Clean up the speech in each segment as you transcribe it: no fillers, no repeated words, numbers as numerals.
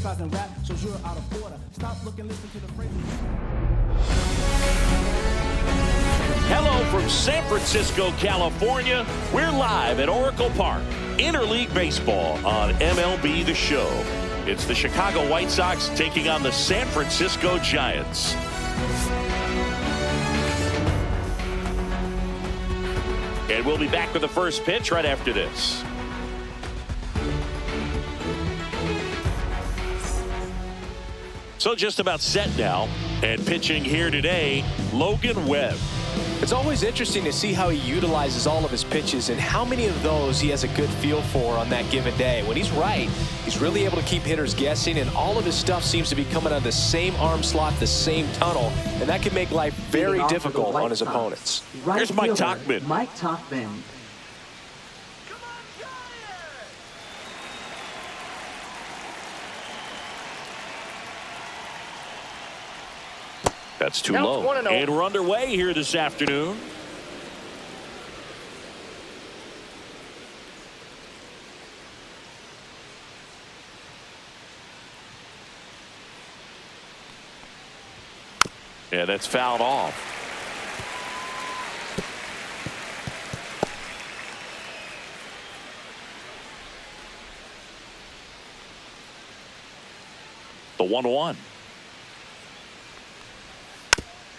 criticizing rap shows you're out of order. Stop looking, listen to the phrases. Hello from San Francisco, California. We're live at Oracle Park. Interleague Baseball on MLB The Show. It's the Chicago White Sox taking on the San Francisco Giants. And we'll be back with the first pitch right after this. So just about set now, and pitching here today, Logan Webb. It's always interesting to see how he utilizes all of his pitches and how many of those he has a good feel for on that given day. When he's right, he's really able to keep hitters guessing, and all of his stuff seems to be coming out of the same arm slot, the same tunnel, and that can make life very difficult on his opponents. Here's Mike Tauchman. Mike Tauchman. That's too low. And we're underway here this afternoon. Yeah, that's fouled off. The 1-1.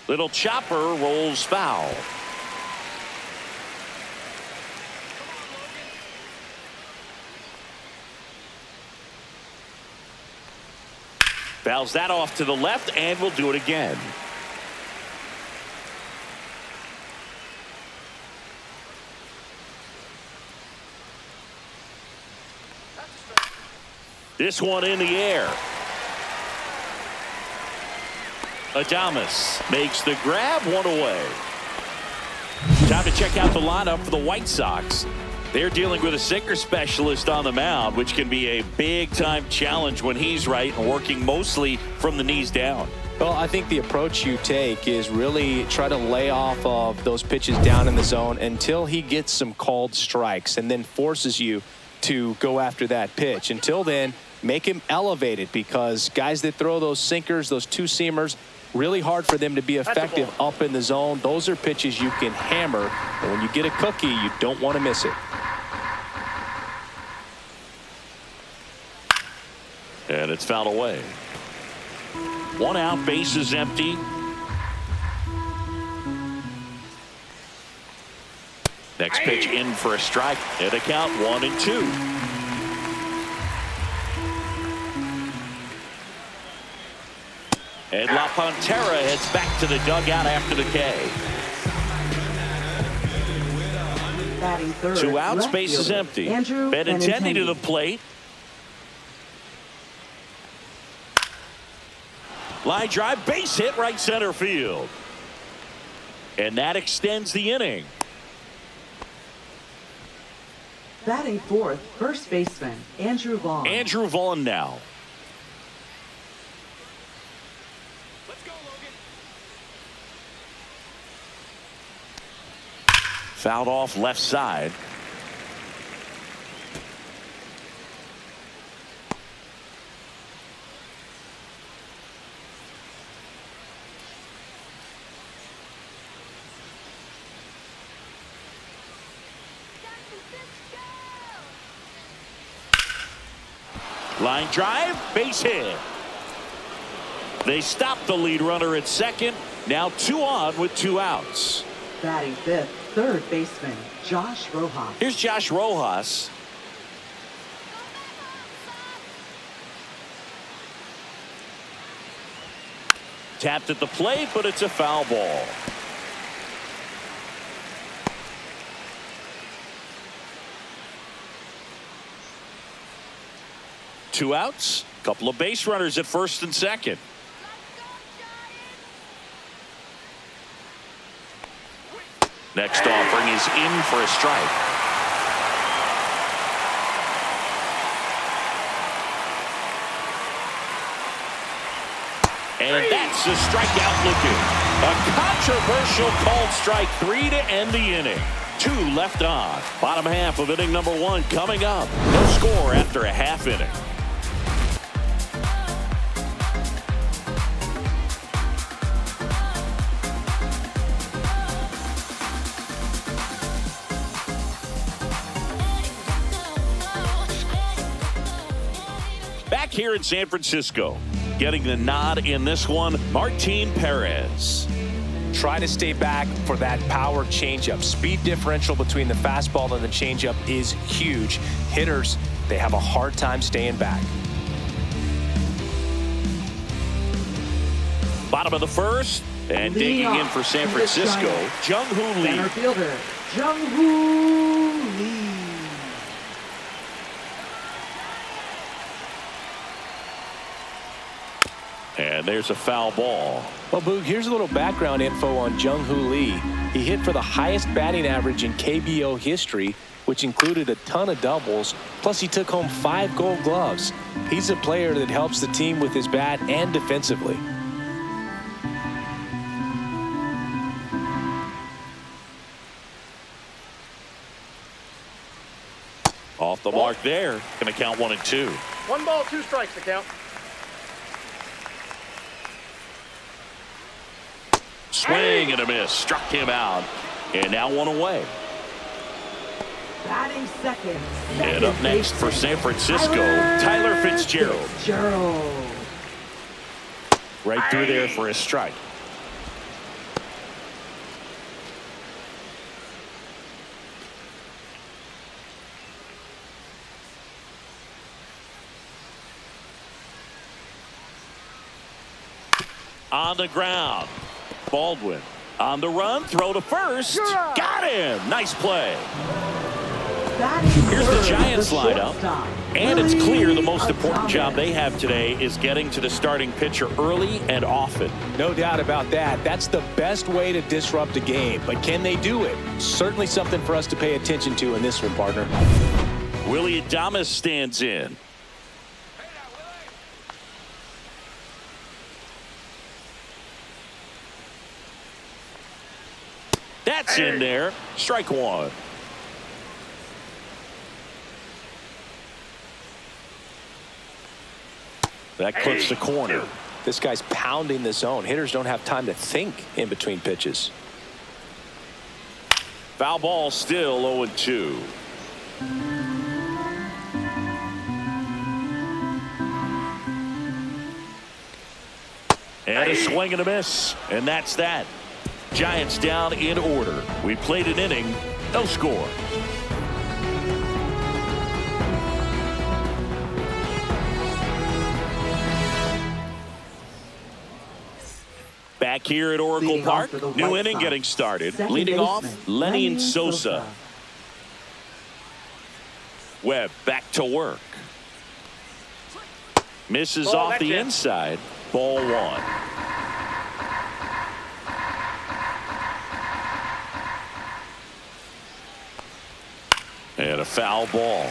Little chopper rolls foul. Fouls that off to the left, and we'll do it again. This one in the air. Adames makes the grab, one away. Time to check out the lineup for the White Sox. They're dealing with a sinker specialist on the mound, which can be a big-time challenge when he's right and working mostly from the knees down. Well, I think the approach you take is really try to lay off of those pitches down in the zone until he gets some called strikes and then forces you to go after that pitch. Until then, make him elevated, because guys that throw those sinkers, those two-seamers, really hard for them to be effective up in the zone. Those are pitches you can hammer, and when you get a cookie, you don't want to miss it. And it's fouled away. One out, base is empty. Next pitch in for a strike, and a count 1-2. And La Pantera heads back to the dugout after the K. Batting third, 2 outs, base is empty. Benintendi to the plate. Line drive, base hit, right center field. And that extends the inning. Batting fourth, first baseman Andrew Vaughn. Andrew Vaughn now. Fouled off left side. Line drive, base hit. They stop the lead runner at second. Now 2 on with 2 outs. Batting fifth, third baseman Josh Rojas. Here's Josh Rojas. Tapped at the plate, but it's a foul ball. Two outs, couple of base runners at first and second. Next offering is in for a strike. And that's a strikeout looking. A controversial called strike 3 to end the inning. 2 left on. Bottom half of inning number 1 coming up. No score after a half inning. Back here in San Francisco, getting the nod in this one, Martin Perez. Try to stay back for that power changeup. Speed differential between the fastball and the changeup is huge. Hitters, they have a hard time staying back. Bottom of the first, and digging in for San Francisco, Jung-Hoo Lee. Center fielder, Jung-Hoo Lee. And there's a foul ball. Well, Boog, here's a little background info on Jung-Hoo Lee. He hit for the highest batting average in KBO history, which included a ton of doubles, plus he took home 5 gold gloves. He's a player that helps the team with his bat and defensively. Off the mark there. Going to count 1 and 2. 1 ball, 2 strikes to count. Swing and a miss. Struck him out. And now 1 away. Batting second. And up next for San Francisco, Tyler Fitzgerald. Right through there for a strike. On the ground. Baldwin on the run, throw to first. Got him. Nice play. Here's the Giants lineup. And it's clear the most important job they have today is getting to the starting pitcher early and often. No doubt about that. That's the best way to disrupt a game. But can they do it? Certainly something for us to pay attention to in this one, partner. Willie Adames stands in. That's in there. Strike 1. That clips the corner. This guy's pounding the zone. Hitters don't have time to think in between pitches. Foul ball, still 0-2. And a swing and a miss. And that's that. Giants down in order. We played an inning, no score. Back here at Oracle Park, new inning getting started. Leading off, Lenny Sosa. Webb back to work. Misses off the inside. Ball 1. And a foul ball.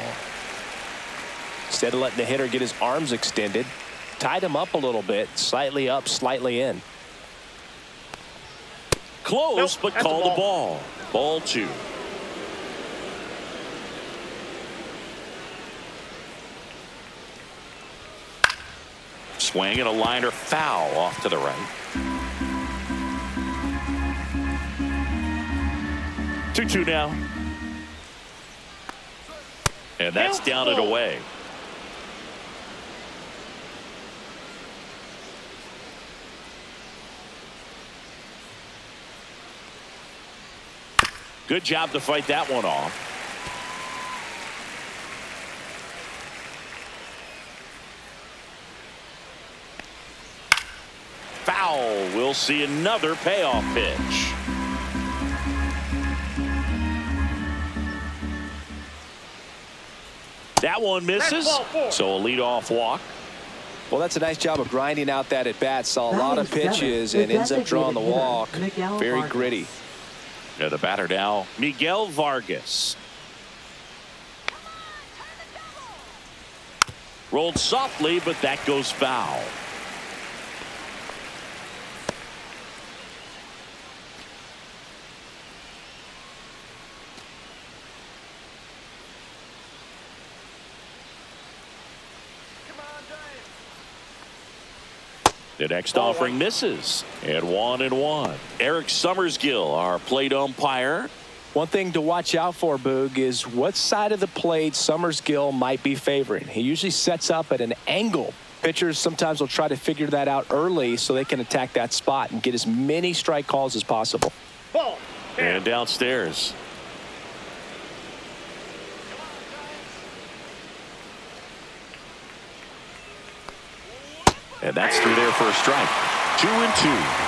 Instead of letting the hitter get his arms extended, tied him up a little bit, slightly up, slightly in. Close, but called the ball. Ball 2. Swing and a liner foul off to the right. 2-2 now. And that's down and away. Good job to fight that one off. Foul. We'll see another payoff pitch. That one misses. So a leadoff walk. Well, that's a nice job of grinding out that at bat. Saw a lot of pitches and ends up drawing the walk. Very gritty. Yeah, the batter now, Miguel Vargas. Rolled softly, but that goes foul. The next offering misses. And 1-1. Eric Summersgill, our plate umpire. One thing to watch out for, Boog, is what side of the plate Summersgill might be favoring. He usually sets up at an angle. Pitchers sometimes will try to figure that out early so they can attack that spot and get as many strike calls as possible. Ball. And downstairs. And that's through there for a strike. 2-2.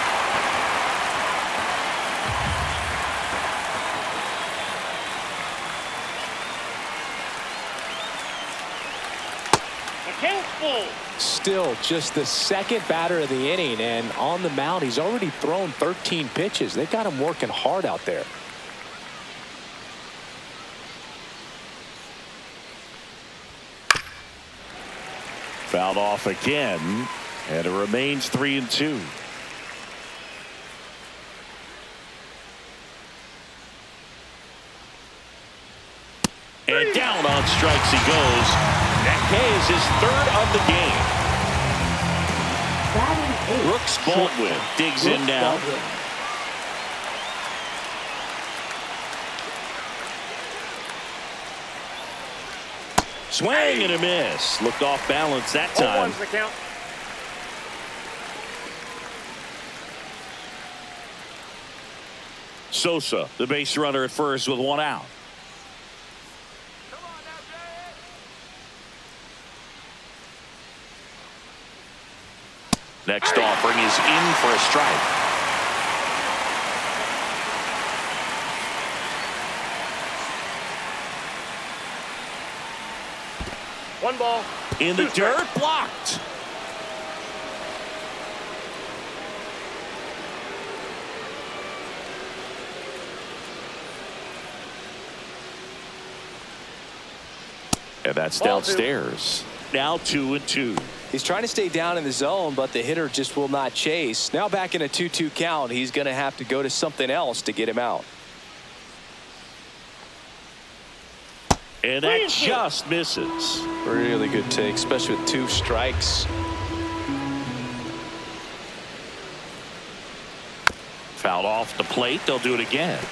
Still just the second batter of the inning, and on the mound he's already thrown 13 pitches. They've got him working hard out there. Fouled off again, and it remains 3-2. And down on strikes he goes. That K is his third of the game. Brooks Baldwin digs in now. Swing and a miss. Looked off balance that time. 0-1's the count. Sosa, the base runner at first with one out. Next offering is in for a strike. One ball. In the dirt, blocked. And that's downstairs. Now 2-2. He's trying to stay down in the zone, but the hitter just will not chase. Now back in a 2-2 count, he's going to have to go to something else to get him out. And that just misses. Really good take, especially with 2 strikes. Fouled off the plate. They'll do it again.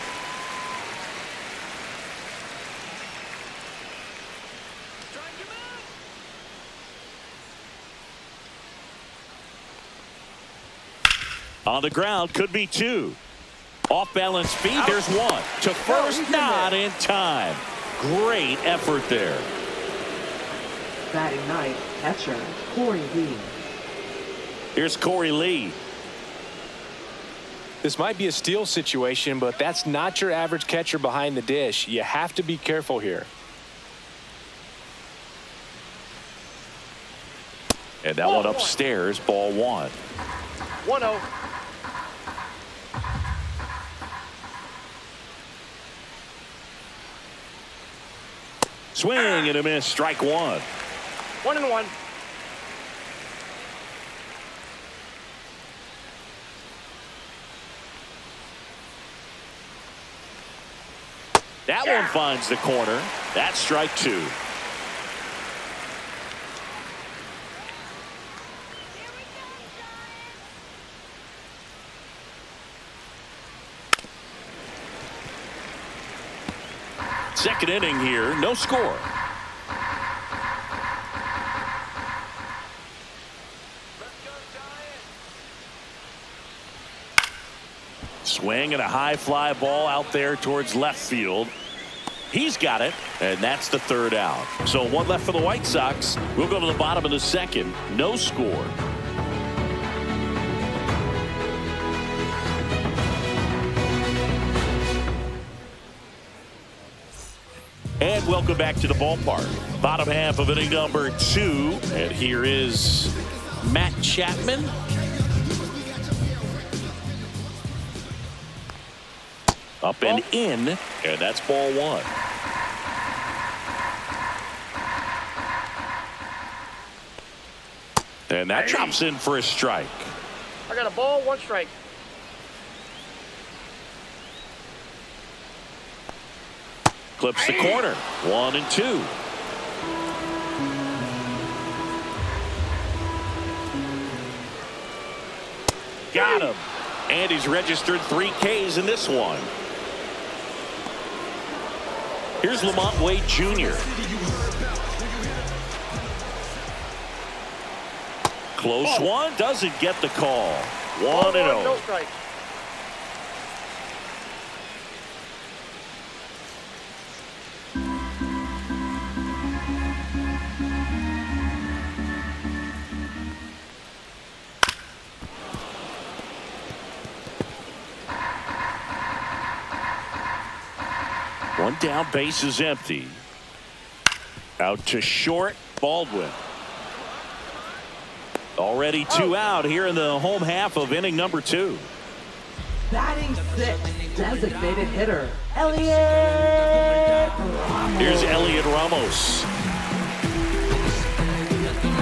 On the ground, could be 2. Off balance speed, there's 1. To first, not in time. Great effort there. Batting ninth, catcher, Corey Lee. Here's Corey Lee. This might be a steal situation, but that's not your average catcher behind the dish. You have to be careful here. And that one upstairs, ball 1. 1-0. Swing and a miss, strike 1. 1-1. That one finds the corner. That's strike 2. Second inning here, no score. Swing and a high fly ball out there towards left field. He's got it, and that's the third out. So 1 left for the White Sox. We'll go to the bottom of the second. No score. And welcome back to the ballpark. Bottom half of inning number 2. And here is Matt Chapman. Up and in, and that's ball 1. And that drops in for a strike. I got a ball, 1 strike. Clips the corner. 1-2. Got him. And he's registered 3 Ks in this one. Here's Lamont Wade Jr. Close one, doesn't get the call. 1-0. No strike. One down, base is empty. Out to short, Baldwin. Already 2 out here in the home half of inning number 2. Batting sixth, designated hitter, Elliot Ramos. Here's Elliot Ramos.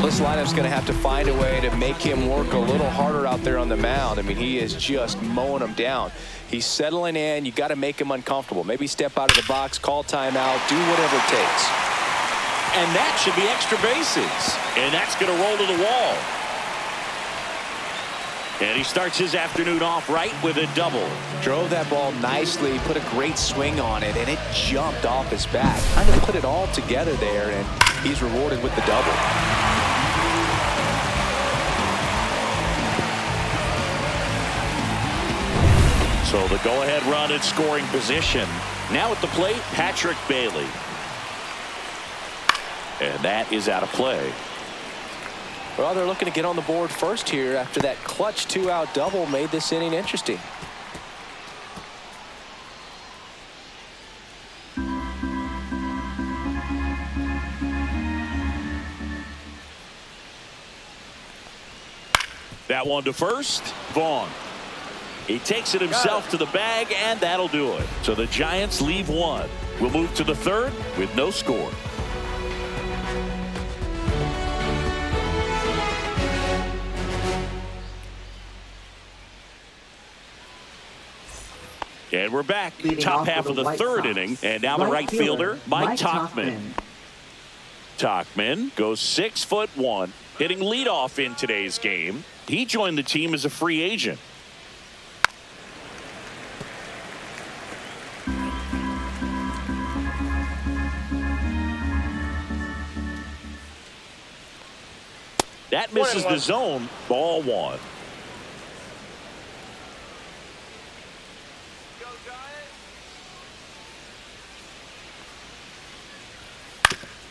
This lineup's going to have to find a way to make him work a little harder out there on the mound. I mean, he is just mowing them down. He's settling in. You got to make him uncomfortable. Maybe step out of the box, call timeout, do whatever it takes. And that should be extra bases. And that's going to roll to the wall. And he starts his afternoon off right with a double. Drove that ball nicely, put a great swing on it, and it jumped off his bat. Kind of put it all together there, and he's rewarded with the double. So the go-ahead run in scoring position. Now at the plate, Patrick Bailey. And that is out of play. Well, they're looking to get on the board first here after that clutch 2-out double made this inning interesting. That one to first, Vaughn. He takes it himself to the bag, and that'll do it. So the Giants leave one. We'll move to the third with no score. And we're back. Leading Top off half for of the White third Sox. inning. And now the right fielder, Mike Tauchman. Tauchman goes 6'1", hitting leadoff in today's game. He joined the team as a free agent. That misses the zone. Ball 1.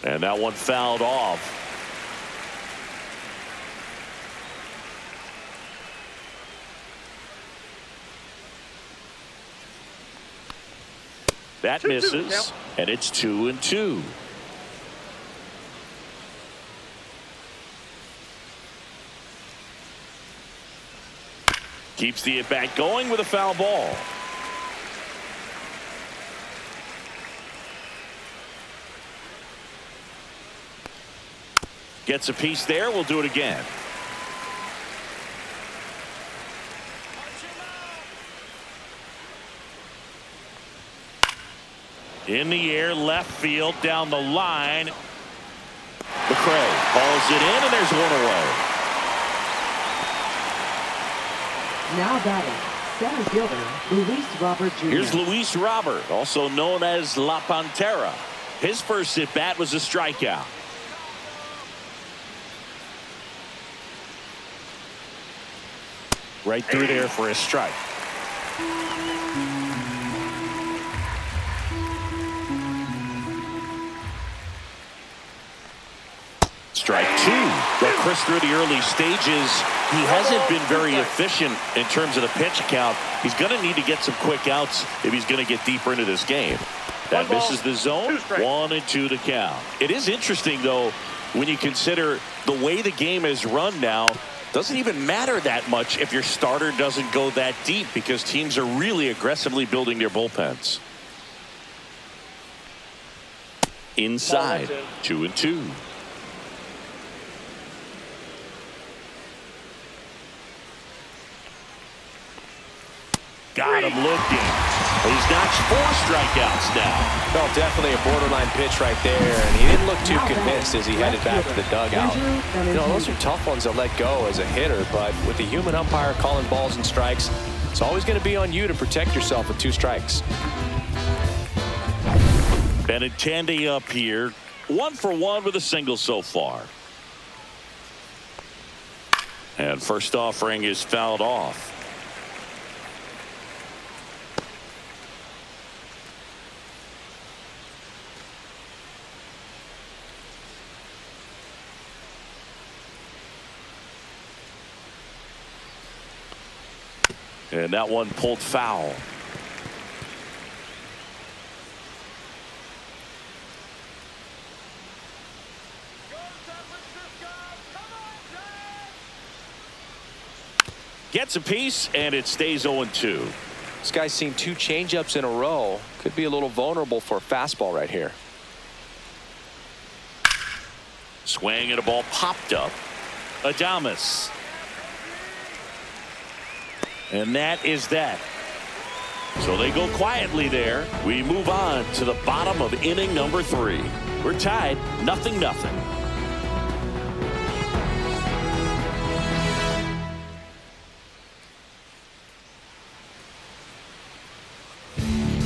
And that one fouled off. That misses, and it's 2-2. Keeps the at-bat going with a foul ball. Gets a piece there. We'll do it again. In the air, left field, down the line. McCray hauls it in, and there's one away. Now batting, center fielder, Luis Robert Jr. Here's Luis Robert, also known as La Pantera. His first at-bat was a strikeout. Right through there for a strike. Strike 2. But Chris, through the early stages, he hasn't been very efficient in terms of the pitch count. He's going to need to get some quick outs if he's going to get deeper into this game. That misses the zone. 1-2 to count. It is interesting, though, when you consider the way the game is run now. Doesn't even matter that much if your starter doesn't go that deep because teams are really aggressively building their bullpens. Inside, 2-2. Got him looking. He's notched 4 strikeouts now. Well, definitely a borderline pitch right there, and he didn't look too convinced as he headed back to the dugout. You know, those are tough ones to let go as a hitter, but with the human umpire calling balls and strikes, it's always going to be on you to protect yourself with 2 strikes. Benintendi up here. 1 for 1 with a single so far. And first offering is fouled off. And that one pulled foul. Gets a piece, and it stays 0-2. This guy's seen 2 changeups in a row. Could be a little vulnerable for a fastball right here. Swing and a ball popped up. Adames. And that is that. So they go quietly there. We move on to the bottom of inning number 3. We're tied 0-0.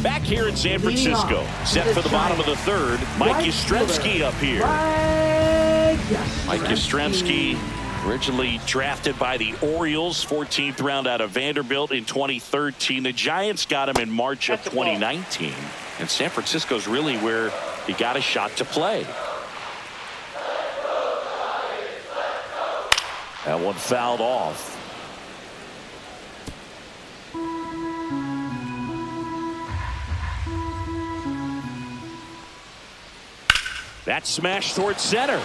Back here in San Francisco, set for the bottom of the 3rd. Mike Yastrzemski up here. Mike Yastrzemski, originally drafted by the Orioles, 14th round out of Vanderbilt in 2013. The Giants got him in March of 2019. And San Francisco's really where he got a shot to play. That one fouled off. That smash towards center.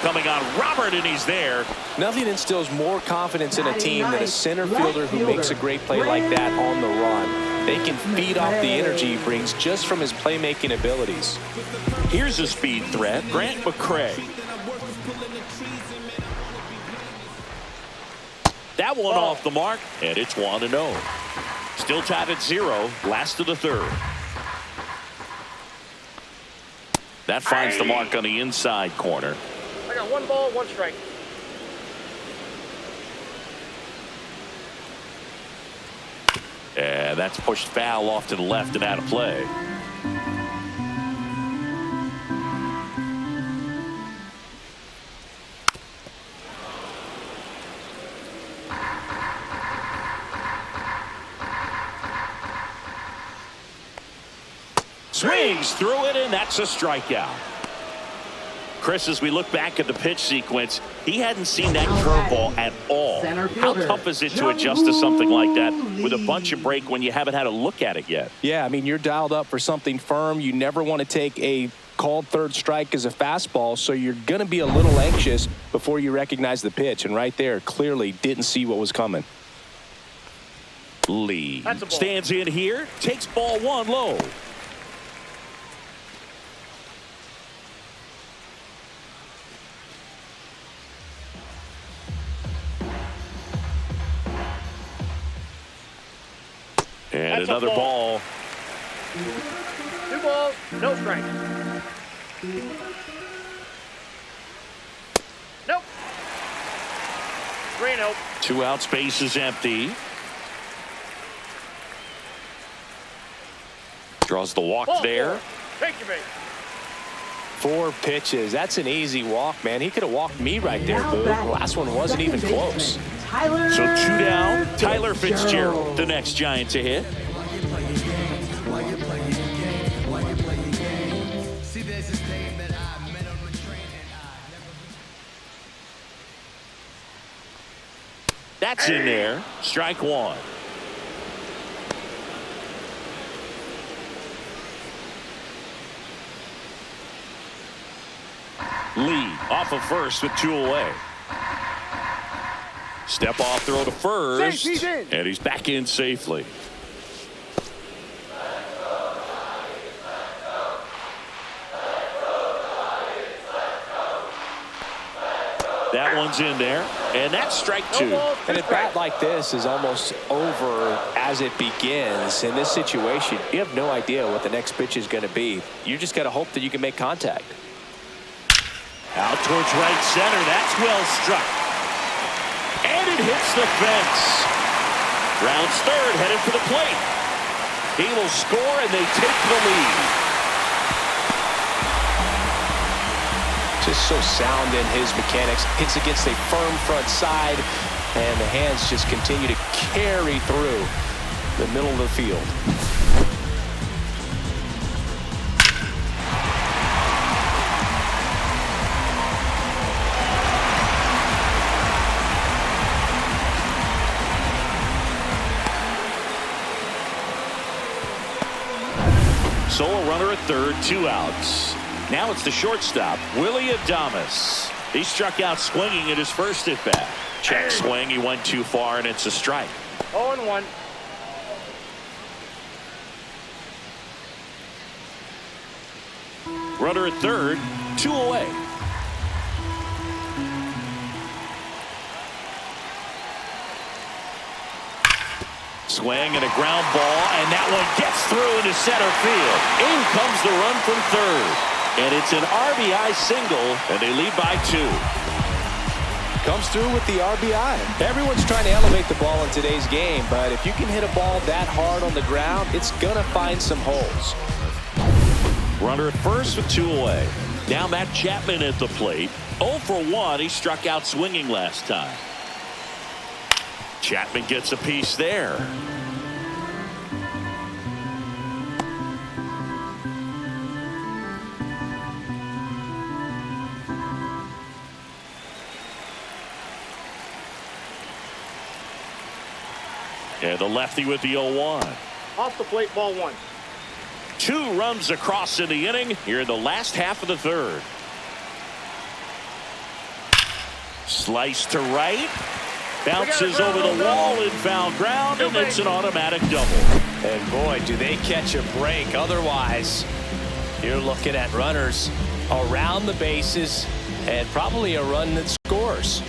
Coming on Robert, and he's there. Nothing instills more confidence in a team than a center fielder who makes a great play like that on the run. They can feed off the energy he brings just from his playmaking abilities. Here's a speed threat, Grant McCray. That one off the mark, and it's 1-0. Still tied at 0, last of the 3rd. That finds the mark on the inside corner. I got 1 ball, 1 strike. And that's pushed foul off to the left and out of play. Swings through it, and that's a strikeout. Chris, as we look back at the pitch sequence, he hadn't seen that curveball at all. How tough is it to adjust to something like that with a bunch of break when you haven't had a look at it yet? Yeah, I mean, you're dialed up for something firm. You never want to take a called 3rd strike as a fastball, so you're going to be a little anxious before you recognize the pitch. And right there, clearly didn't see what was coming. Lee stands in here, takes ball 1 low. And another ball. 2 balls, no strike. Nope. 3-0. 2 out, space is empty. Draws the walk there. Take your bait. 4 pitches. That's an easy walk, man. He could have walked me right there, Boo. The last one wasn't even close. So 2 down. Tyler Fitzgerald, the next Giant to hit. That's in there. Strike 1. Lee off of first with 2 away. Step off throw to first, and he's back in safely. That one's in there, and that's strike 2. And a bat like this is almost over as it begins. In this situation, you have no idea what the next pitch is going to be. You just got to hope that you can make contact. Out towards right center. That's well struck. And it hits the fence. Rounds third, headed for the plate. He will score, and they take the lead. Just so sound in his mechanics. Hits against a firm front side, and the hands just continue to carry through the middle of the field. Solo runner at third, 2 outs. Now it's the shortstop, Willie Adames. He struck out swinging at his first at bat. Check swing, he went too far, and it's a strike. 0-1. Runner at third, 2 away. Swing and a ground ball, and that one gets through into center field. In comes the run from third. And it's an RBI single, and they lead by 2. Comes through with the RBI. Everyone's trying to elevate the ball in today's game, but if you can hit a ball that hard on the ground, it's going to find some holes. Runner at first with 2 away. Now Matt Chapman at the plate. 0 for 1. He struck out swinging last time. Chapman gets a piece there. And the lefty with the 0-1. Off the plate, ball 1. 2 runs across in the inning here in the last half of the third. Slice to right. Bounces over the wall in foul ground, and it's an automatic double. And boy, do they catch a break. Otherwise, you're looking at runners around the bases and probably a run that scores.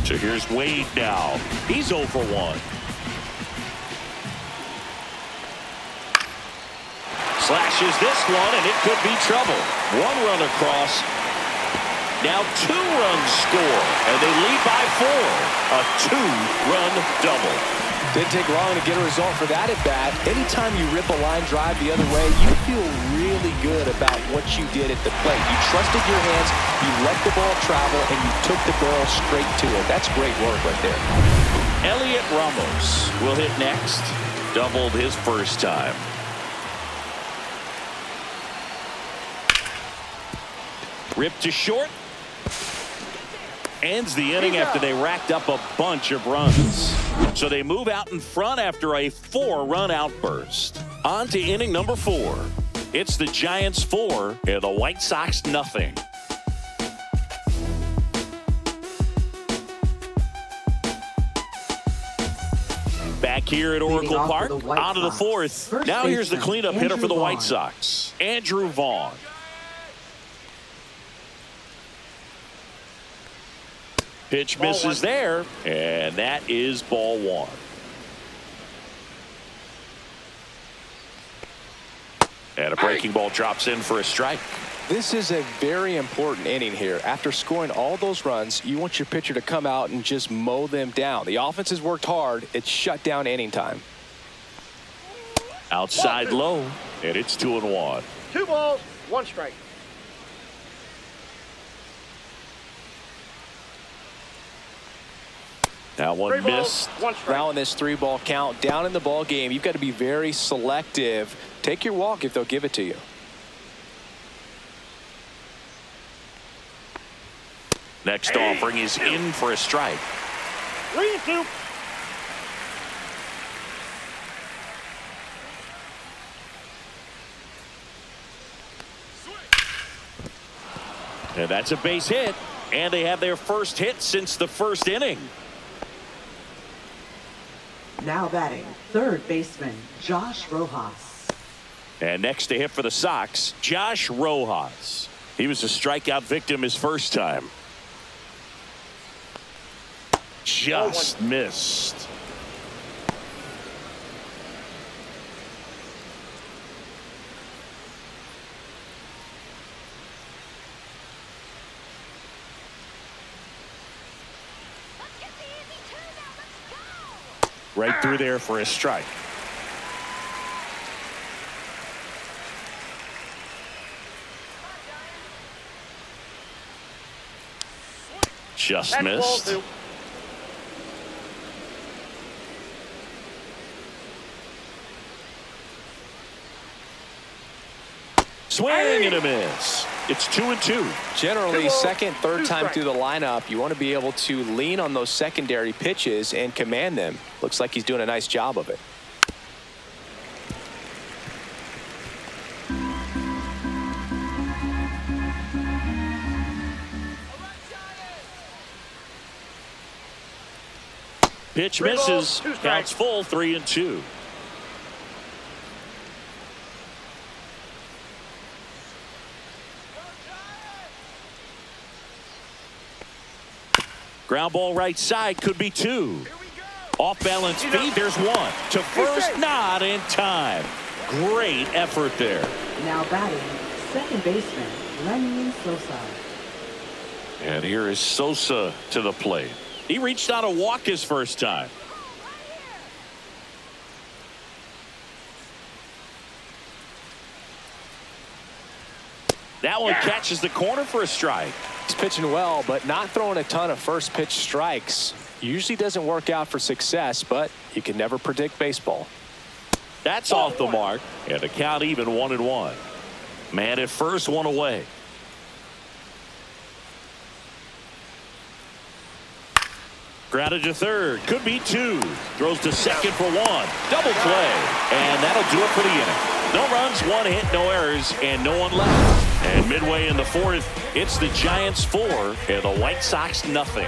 So here's Wade now. He's 0 for 1. Slashes this one, and it could be trouble. 1 run across. Now 2 runs score, and they lead by 4. A 2-run double. Didn't take long to get a result for that at bat. Anytime you rip a line drive the other way, you feel really good about what you did at the plate. You trusted your hands, you let the ball travel, and you took the barrel straight to it. That's great work right there. Elliot Ramos will hit next. Doubled his first time. Ripped to short. Ends the inning after they racked up a bunch of runs. So they move out in front after a 4-run outburst. On to inning number 4. It's the Giants 4 and the White Sox nothing. Back here at Oracle Park, on to the 4th. Now here's the cleanup hitter for the White Sox, Andrew Vaughn. Pitch misses there, and that is ball 1. And a breaking ball drops in for a strike. This is a very important inning here. After scoring all those runs, you want your pitcher to come out and just mow them down. The offense has worked hard. It's shut down inning time. Outside low, and it's 2-1. 2 balls, 1 strike. That one 3 balls, missed. 1 strike. Now in this 3-ball count, down in the ball game, you've got to be very selective. Take your walk if they'll give it to you. Next offering is in for a strike. 3-2. And that's a base hit. And they have their first hit since the first inning. Now batting, third baseman, Josh Rojas. And next to hit for the Sox, Josh Rojas. He was a strikeout victim his first time. Just missed. Right through there for a strike. Just That's ball missed. 2. Swing and a miss. It's 2-2. Generally, 2-0, second, third 2 time strikes. through the lineup, you want to be able to lean on those secondary pitches and command them. Looks like he's doing a nice job of it. Pitch 3 balls, misses. 2 strikes. Counts full, 3-2. Ground ball right side, could be 2. Off balance feed, there's 1. To first, not in time. Great effort there. Now batting, second baseman, Lenny Sosa. And here is Sosa to the plate. He reached out a walk his first time. That one catches the corner for a strike. He's pitching well, but not throwing a ton of first pitch strikes. Usually doesn't work out for success, but you can never predict baseball. That's off the mark, and the count even 1-1. Man at first, 1 away. Grounded to third, could be 2. Throws to second for 1. Double play, and that'll do it for the inning. No runs, 1 hit, no errors, and no one left. And midway in the 4th, it's the Giants 4 and the White Sox nothing.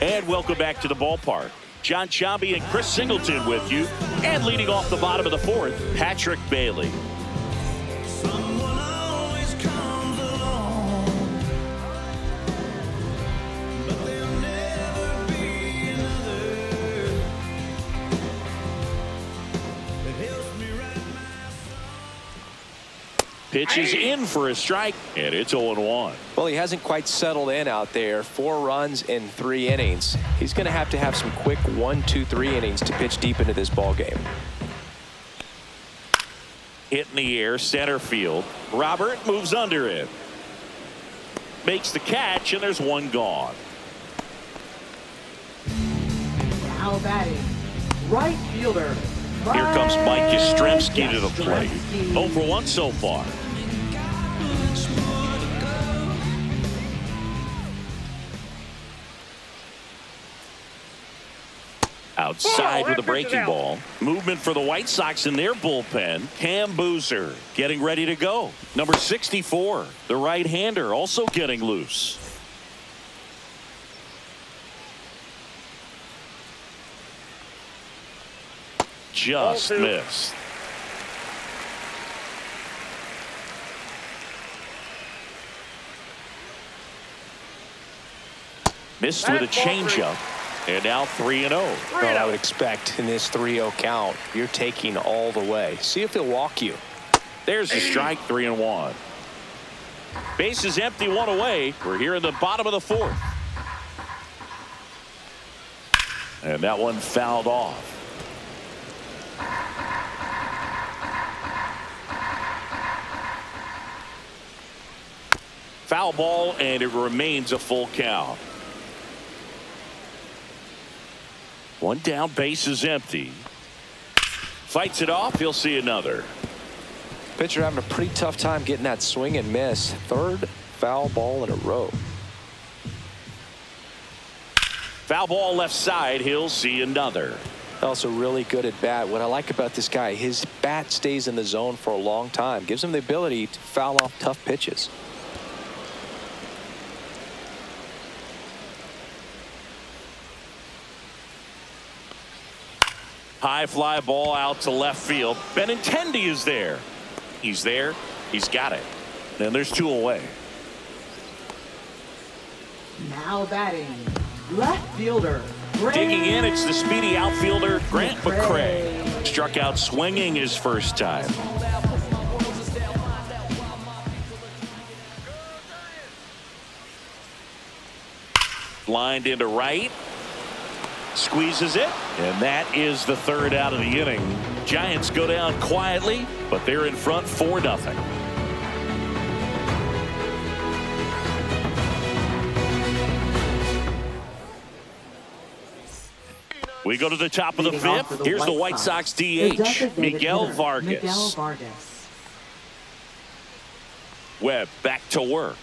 And welcome back to the ballpark. John Chambi and Chris Singleton with you. And leading off the bottom of the 4th, Patrick Bailey. Someone always comes along, but there'll never be another that helps me write my song. Pitch is in for a strike, and it's 0-1. Well, he hasn't quite settled in out there. 4 runs in 3 innings. He's going to have some quick 1, 2, 3 innings to pitch deep into this ball game. Hit in the air, center field. Robert moves under it. Makes the catch, and there's 1 gone. Now batting, right fielder. Here comes Mike Yastrzemski to the plate. 0 for 1 so far. Outside with a breaking ball. Movement for the White Sox in their bullpen. Cam Boozer getting ready to go. Number 64, the right-hander, also getting loose. Just missed. Missed with a changeup. And now 3-0. Well, I would expect in this 3-0 count, you're taking all the way. See if he'll walk you. There's the strike, 3-1. Base is empty, 1 away. We're here in the bottom of the 4th. And that one fouled off. Foul ball, and it remains a full count. 1 down, base is empty. Fights it off, he'll see another. Pitcher having a pretty tough time getting that swing and miss. 3rd foul ball in a row. Foul ball left side, he'll see another. Also really good at bat. What I like about this guy, his bat stays in the zone for a long time. Gives him the ability to foul off tough pitches. High fly ball out to left field. Benintendi is there. He's there. He's got it. And there's 2 away. Now batting, left fielder. Digging in, it's the speedy outfielder, Grant McCray. Struck out swinging his first time. Lined into right. Squeezes it, and that is the third out of the inning. Giants go down quietly, but they're in front 4-0. We go to the top of the Leading off fifth. for the Here's the White White Sox Sox, the DH, designated Miguel hitter, Vargas. Miguel Vargas. Webb back to work.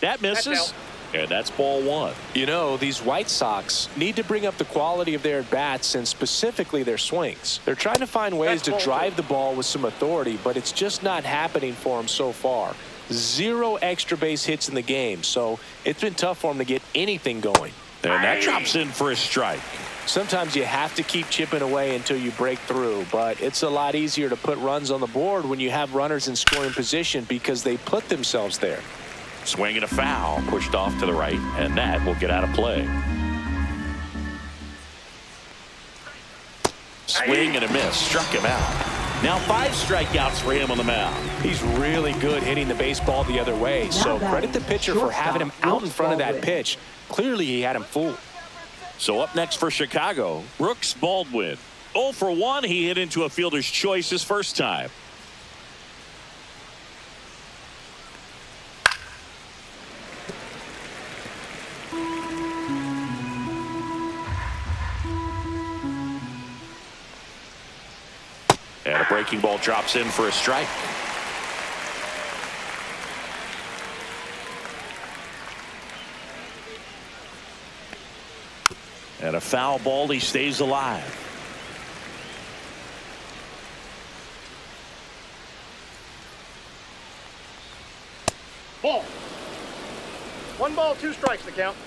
That misses, and that's ball one. You know, these White Sox need to bring up the quality of their at-bats and specifically their swings. They're trying to find ways to drive the ball with some authority, but it's just not happening for them so far. 0 extra base hits in the game, so it's been tough for them to get anything going. And that drops in for a strike. Sometimes you have to keep chipping away until you break through, but it's a lot easier to put runs on the board when you have runners in scoring position because they put themselves there. Swing and a foul, pushed off to the right, and that will get out of play. Swing and a miss, struck him out. Now 5 strikeouts for him on the mound. He's really good hitting the baseball the other way, so credit the pitcher for having him out in front of that pitch. Clearly he had him fooled. So up next for Chicago, Brooks Baldwin. 0 for 1, he hit into a fielder's choice his first time. And a breaking ball drops in for a strike. And a foul ball, he stays alive. Ball. 1 ball, 2 strikes to count.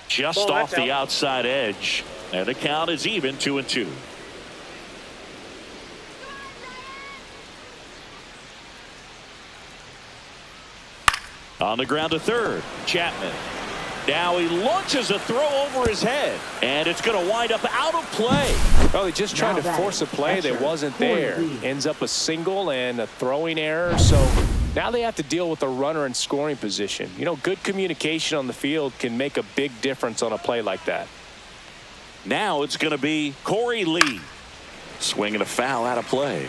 Just Ball, off that's the out. outside edge. And the count is even, 2-2. On the ground to third, Chapman. Now he launches a throw over his head, and it's going to wind up out of play. Well, he just tried to force a play that wasn't there. Ends up a single and a throwing error, so now they have to deal with a runner in scoring position. You know, good communication on the field can make a big difference on a play like that. Now it's going to be Corey Lee. Swinging a foul out of play.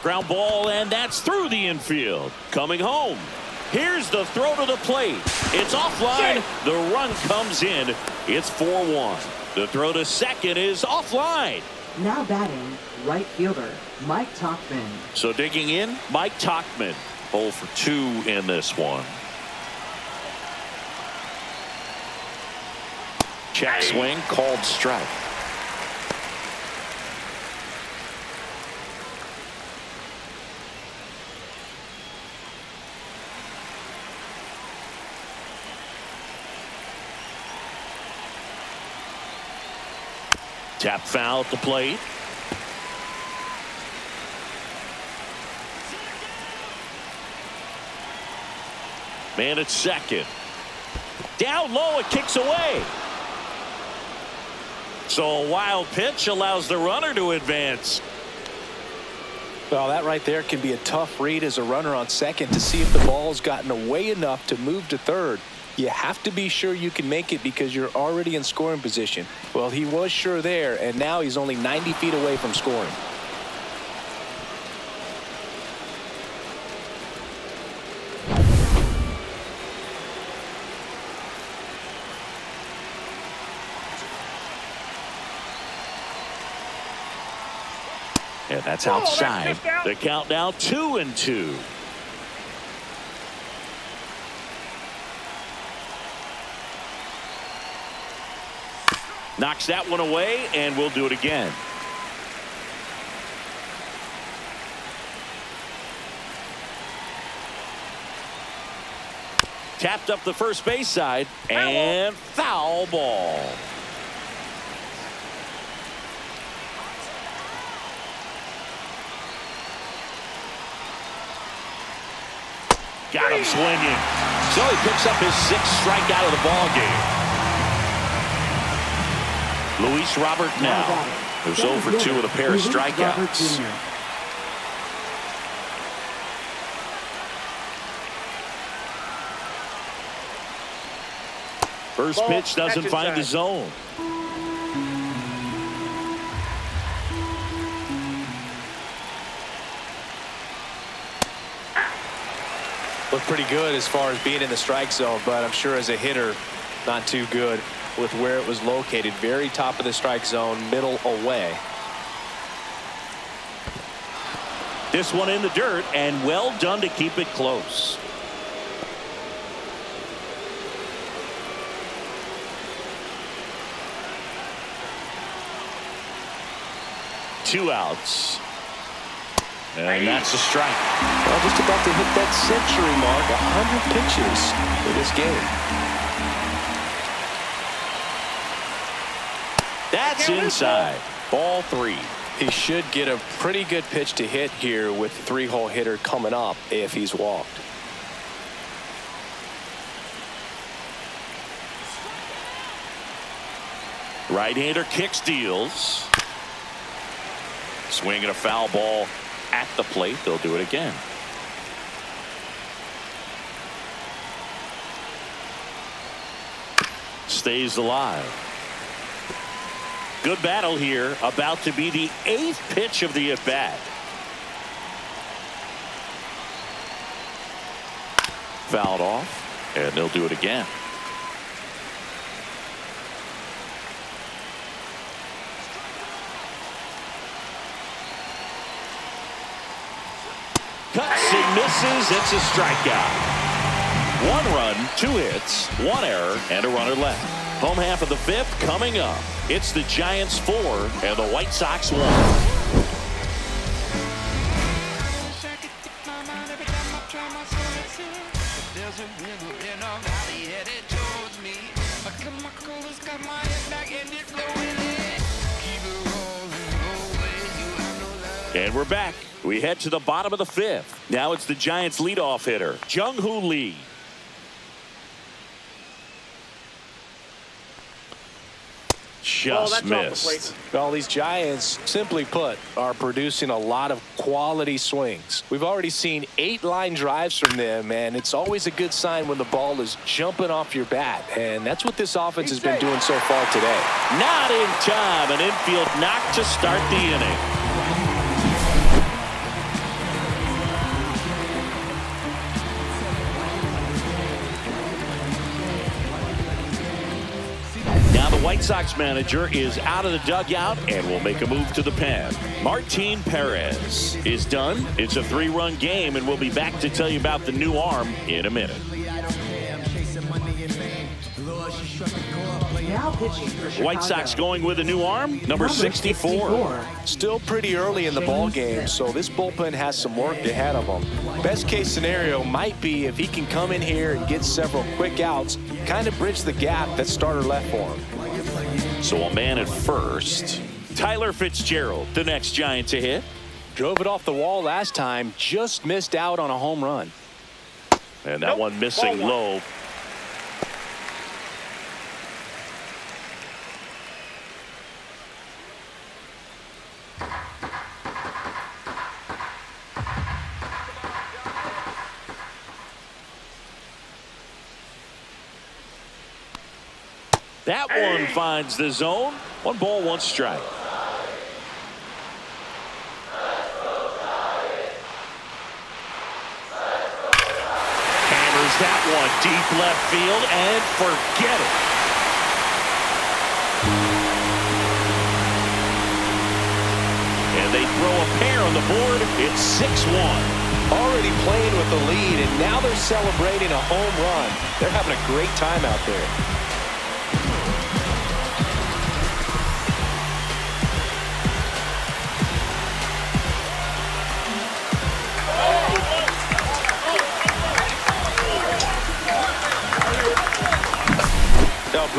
Ground ball, and that's through the infield. Coming home. Here's the throw to the plate. It's offline. The run comes in. It's 4-1. The throw to second is offline. Now batting, right fielder, Mike Tauchman. So digging in, Mike Tauchman. 0 for 2 in this one. Check swing, called strike. Tap foul at the plate. Man at second. Down low, it kicks away. So a wild pitch allows the runner to advance. Well, that right there can be a tough read as a runner on second to see if the ball's gotten away enough to move to third. You have to be sure you can make it because you're already in scoring position. Well, he was sure there, and now he's only 90 feet away from scoring. And that's outside. The count now 2-2. Knocks that one away, and we'll do it again. Tapped up the first base side, and foul ball. Got him swinging. So he picks up his 6th strikeout of the ball game. Luis Robert now. Who's 0 for 2 with a pair of strikeouts. First pitch doesn't find the zone. Looked pretty good as far as being in the strike zone, but I'm sure as a hitter, not too good with where it was located. Very top of the strike zone, middle away. This one in the dirt, and well done to keep it close. Two outs. And that's a strike. Well, just about to hit that century mark. 100 pitches for this game. That's inside. Ball 3. He should get a pretty good pitch to hit here with the 3-hole hitter coming up if he's walked. Right-hander kicks, deals. Swinging a foul ball at the plate. They'll do it again. Stays alive. Good battle here. About to be the 8th pitch of the at-bat. Fouled off, and they'll do it again. Cuts and misses. It's a strikeout. 1 run, 2 hits, 1 error, and a runner left. Home half of the 5th coming up. It's the Giants 4 and the White Sox 1. And we're back. We head to the bottom of the 5th. Now it's the Giants leadoff hitter, Jung-Hoo Lee. Just missed. Well, these Giants, simply put, are producing a lot of quality swings. We've already seen 8 line drives from them, and it's always a good sign when the ball is jumping off your bat, and that's what this offense has been doing so far today. Not in time. An infield knock to start the inning. The White Sox manager is out of the dugout and will make a move to the pen. Martin Perez is done. It's a 3-run game, and we'll be back to tell you about the new arm in a minute. Now pitching for Chicago. White Sox going with a new arm, number 64. Still pretty early in the ball game, so this bullpen has some work ahead of them. Best case scenario might be if he can come in here and get several quick outs, kind of bridge the gap that starter left for him. So a man at first. Tyler Fitzgerald, the next Giant to hit. Drove it off the wall last time, just missed out on a home run. And that one missing low. That one finds the zone. 1 ball, 1 strike. Hammers that one deep left field and forget it. And they throw a pair on the board. It's 6-1. Already playing with the lead, and now they're celebrating a home run. They're having a great time out there.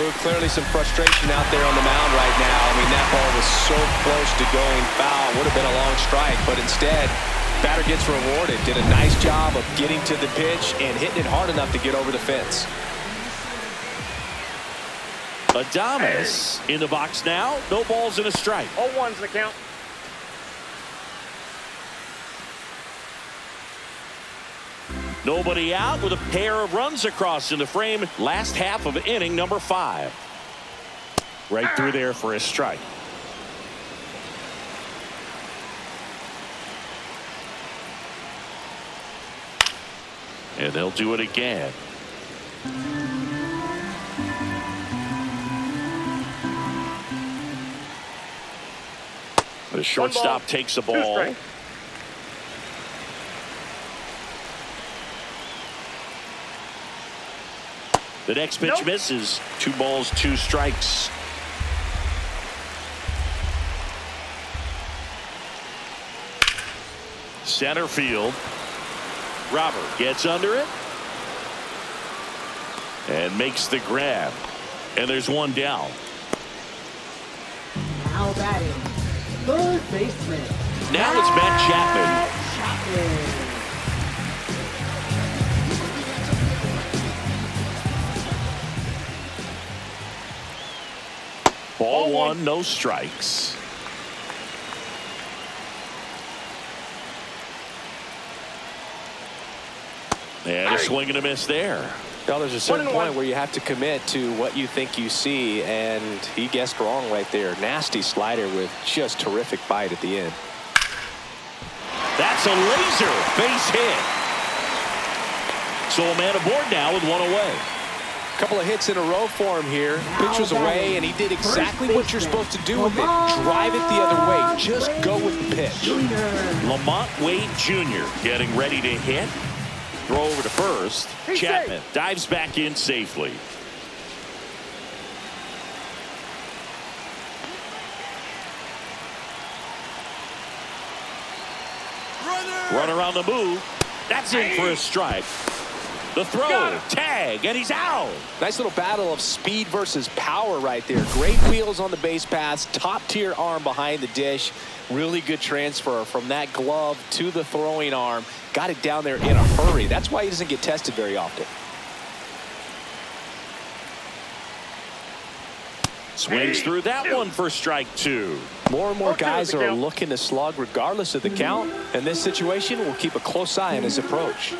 Boog, clearly some frustration out there on the mound right now. I mean, that ball was so close to going foul. Would have been a long strike, but instead, batter gets rewarded. Did a nice job of getting to the pitch and hitting it hard enough to get over the fence. Adames in the box now. No balls and a strike. 0-1's the count. Nobody out with a pair of runs across in the frame. Last half of inning number 5. Right through there for a strike. And they'll do it again. The shortstop takes the ball. The next pitch misses. 2 balls, 2 strikes. Center field. Robert gets under it and makes the grab. And there's one down. Now batting, third baseman. Now it's Matt Chapman. Ball 1, no strikes. And a swing and a miss there. Now, there's a certain point where you have to commit to what you think you see, and he guessed wrong right there. Nasty slider with just terrific bite at the end. That's a laser base hit. So a man aboard now with 1 away. Couple of hits in a row for him here. Pitch was away, and he did exactly what you're supposed to do with it. Drive it the other way. Just go with the pitch. Lamont Wade Jr. getting ready to hit. Throw over to first. Chapman dives back in safely. Runner on the move. That's in for a strike. The throw, tag, and he's out. Nice little battle of speed versus power right there. Great wheels on the base paths, top-tier arm behind the dish. Really good transfer from that glove to the throwing arm. Got it down there in a hurry. That's why he doesn't get tested very often. Swings through that one for strike 2. More and more guys are looking to slug regardless of the count. In this situation, we'll keep a close eye on his approach.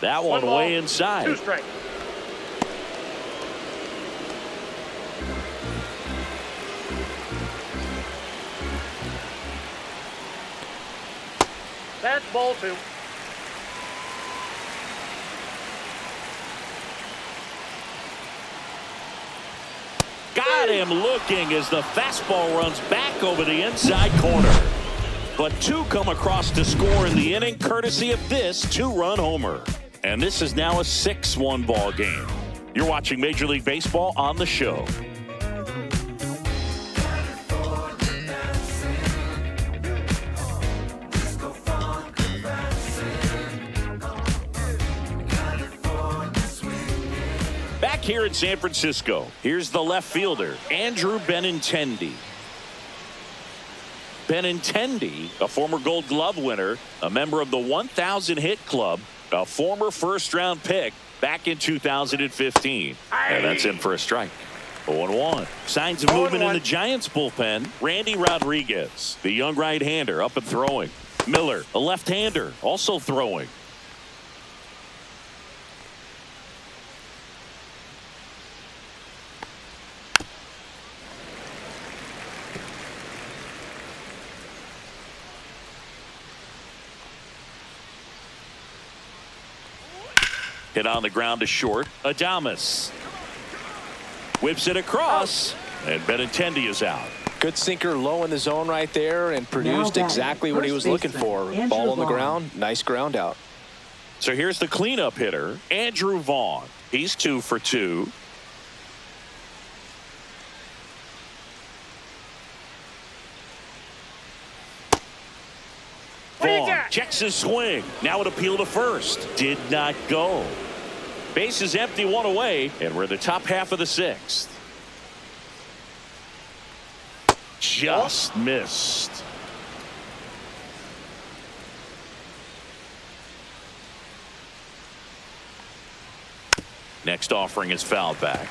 That one way inside. 2 strikes. That's ball 2. Got him looking as the fastball runs back over the inside corner. But 2 come across to score in the inning, courtesy of this 2-run homer. And this is now a 6-1 ball game. You're watching Major League Baseball on the show. Back here in San Francisco, here's the left fielder, Andrew Benintendi. Benintendi, a former Gold Glove winner, a member of the 1,000 hit club, a former first-round pick back in 2015. And that's in for a strike. 0-1. Signs of movement in the Giants bullpen. Randy Rodriguez, the young right-hander, up and throwing. Miller, a left-hander, also throwing. Hit on the ground to short. Adames whips it across, and Benintendi is out. Good sinker low in the zone right there and produced exactly what he was looking for. Ball on the ground. Nice ground out. So here's the cleanup hitter, Andrew Vaughn. He's 2 for 2. Vaughn checks his swing. Now an appeal to first. Did not go. Base is empty, one away, and we're in the top half of the sixth. Just missed. Next offering is fouled back.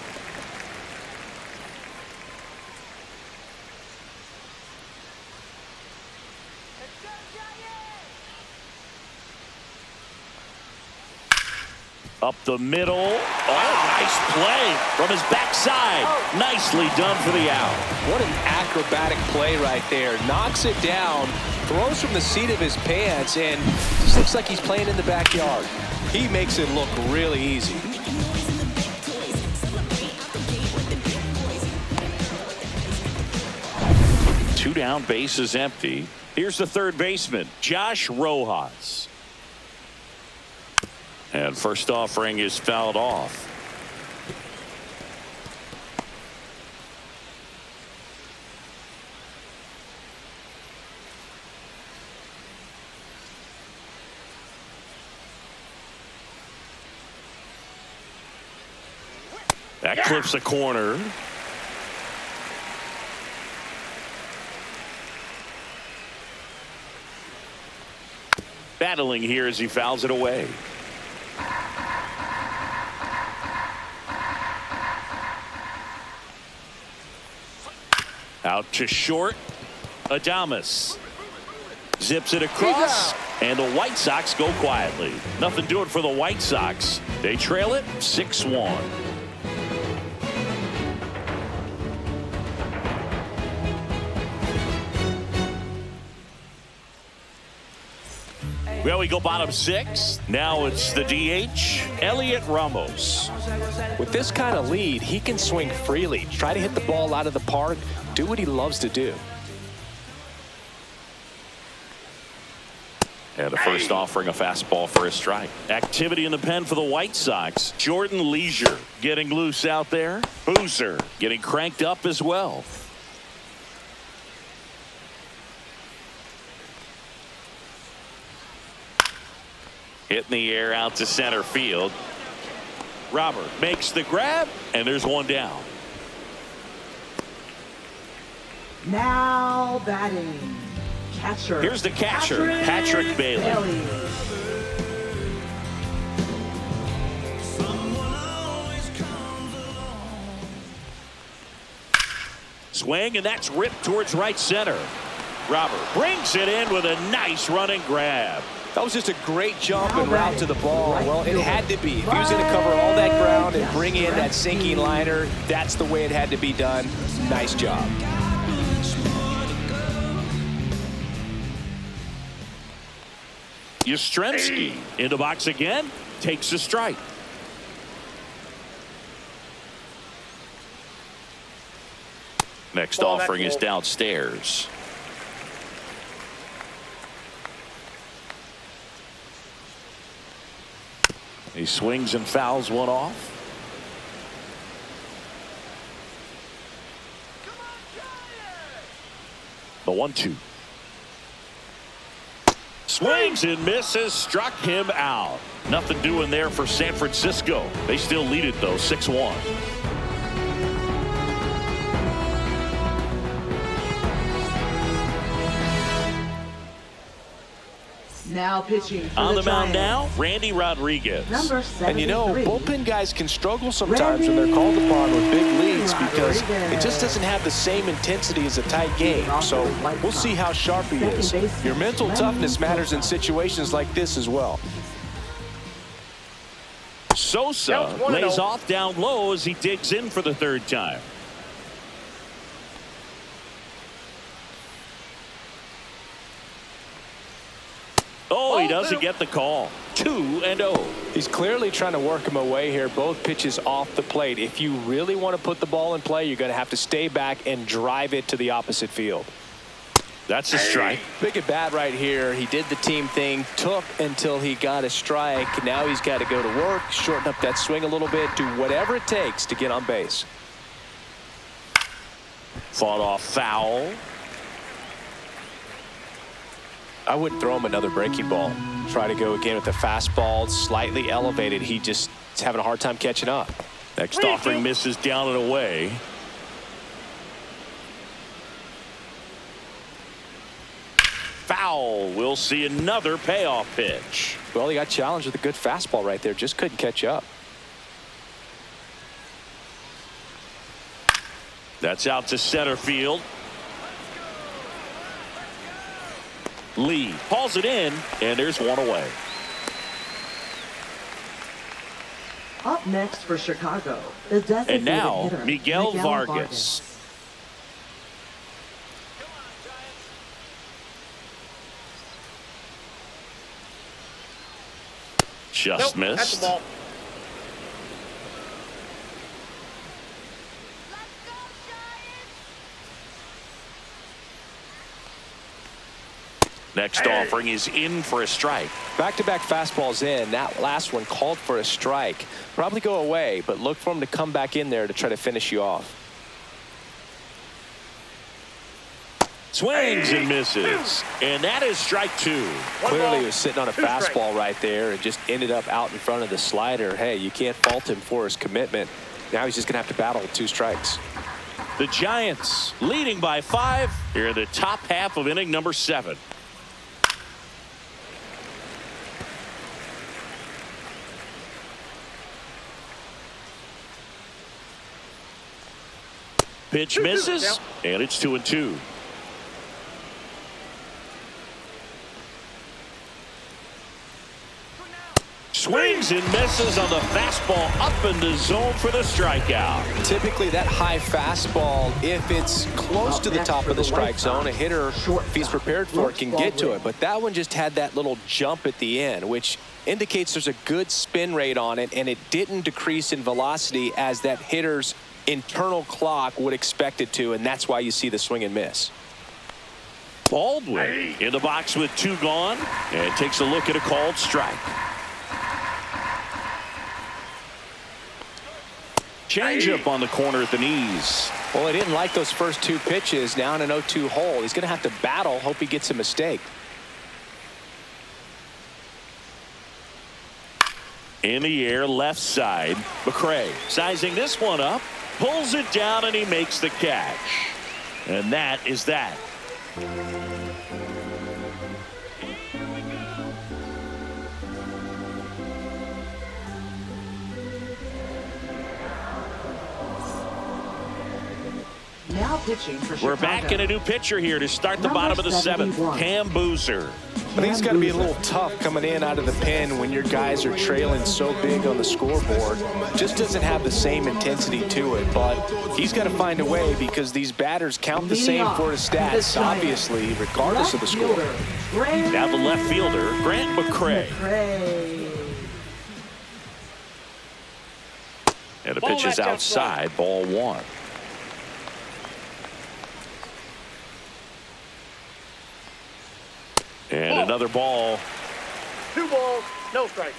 Up the middle. Oh, nice play from his backside. Nicely done for the out. What an acrobatic play right there. Knocks it down, throws from the seat of his pants, and just looks like he's playing in the backyard. He makes it look really easy. Two down, base is empty. Here's the third baseman, Josh Rojas. And first offering is fouled off. That clips a corner. Battling here as he fouls it away. Out to short. Adames zips it across, and the White Sox go quietly. Nothing doing for the White Sox. They trail it 6-1. Well, we go bottom six. Now it's the DH, Elliot Ramos. With this kind of lead, he can swing freely, try to hit the ball out of the park, do what he loves to do. And the first offering, a fastball for a strike. Activity in the pen for the White Sox. Jordan Leisure getting loose out there. Boozer getting cranked up as well. Hit in the air out to center field. Robert makes the grab, and there's one down. Now batting. Catcher. Here's the catcher, Patrick Bailey. Someone always comes along. Swing, and that's ripped towards right center. Robert brings it in with a nice running grab. That was just a great jump and route to the ball. Well, it had to be. If he was going to cover all that ground and bring in that sinking liner, that's the way it had to be done. Nice job. Yastrzemski in the box again, takes a strike. Next offering is downstairs. He swings and fouls one off. The 1-2. Swings and misses, struck him out. Nothing doing there for San Francisco. They still lead it though, 6-1. Now pitching for On the mound Giants. now, Randy Rodriguez. Number 73. And you know, bullpen guys can struggle sometimes when they're called upon with big leads because it just doesn't have the same intensity as a tight game. So we'll see how sharp he is. Your mental toughness matters in situations like this as well. Sosa lays off down low as he digs in for the third time. Oh, he doesn't get the call. 2-0. He's clearly trying to work him away here. Both pitches off the plate. If you really want to put the ball in play, you're going to have to stay back and drive it to the opposite field. That's a strike. Big at bat right here. He did the team thing, took until he got a strike. Now he's got to go to work, shorten up that swing a little bit, do whatever it takes to get on base. Fought off foul. I wouldn't throw him another breaking ball. Try to go again with the fastball, slightly elevated. He just He's having a hard time catching up. Next offering misses down and away. Foul. We'll see another payoff pitch. Well, he got challenged with a good fastball right there. Just couldn't catch up. That's out to center field. Lee hauls it in, and there's one away. Up next for Chicago, the designated And now, hitter, Miguel Vargas. Just Nope, that's missed. the ball. Next offering is in for a strike. Back-to-back fastballs in. That last one called for a strike. Probably go away, but look for him to come back in there to try to finish you off. Swings and misses. And that is strike two. Clearly he was sitting on a fastball right there and just ended up out in front of the slider. Hey, you can't fault him for his commitment. Now he's just going to have to battle with 2 strikes. The Giants leading by 5 here in the top half of inning number 7. Pitch misses, and it's 2-2. Swings and misses on the fastball up in the zone for the strikeout. Typically that high fastball, if it's close to the top of the strike zone, a hitter, if he's prepared for it, can get to it. But that one just had that little jump at the end, which indicates there's a good spin rate on it, and it didn't decrease in velocity as that hitter's internal clock would expect it to, and that's why you see the swing and miss. Baldwin in the box with 2 gone, and takes a look at a called strike. Changeup on the corner at the knees. Well, he didn't like those first 2 pitches. Now in an 0-2 hole, he's going to have to battle, hope he gets a mistake. In the air, left side. McCray sizing this one up, pulls it down, and he makes the catch. And that is that. Now pitching for Chicago. We're back in a new pitcher here to start the bottom of the 7th. Cam Boozer. I think it's got to be a little tough coming in out of the pen when your guys are trailing so big on the scoreboard. Just doesn't have the same intensity to it, but he's got to find a way because these batters count the same for his stats, obviously, regardless of the score. Now the left fielder, Grant McCray. And the pitch is outside, ball 1. And another ball. 2 balls, no strike.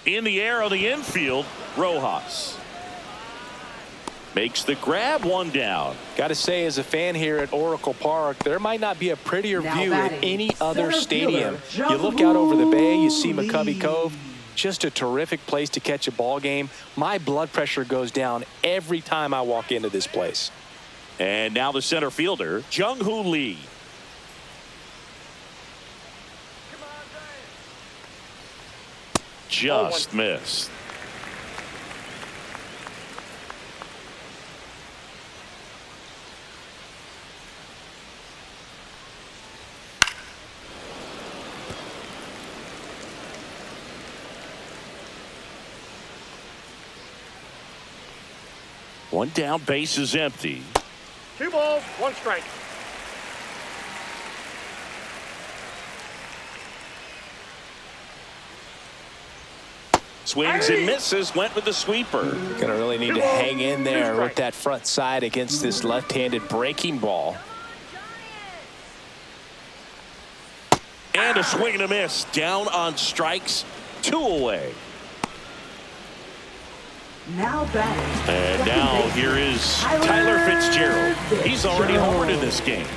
In the air on the infield, Rojas makes the grab, 1 down. Got to say, as a fan here at Oracle Park, there might not be a prettier view at any other stadium. You look out over the bay, you see McCovey Cove. Just a terrific place to catch a ball game. My blood pressure goes down every time I walk into this place. And now the center fielder, Jung-Hoo Lee. Just missed. One down, base is empty. 2 balls, 1 strike. Swings and misses, went with the sweeper. Gonna really need to hang in there with that front side against this left-handed breaking ball. And a swing and a miss, down on strikes, 2 away. Now batting. And now here is Tyler Fitzgerald. He's already homered in this game.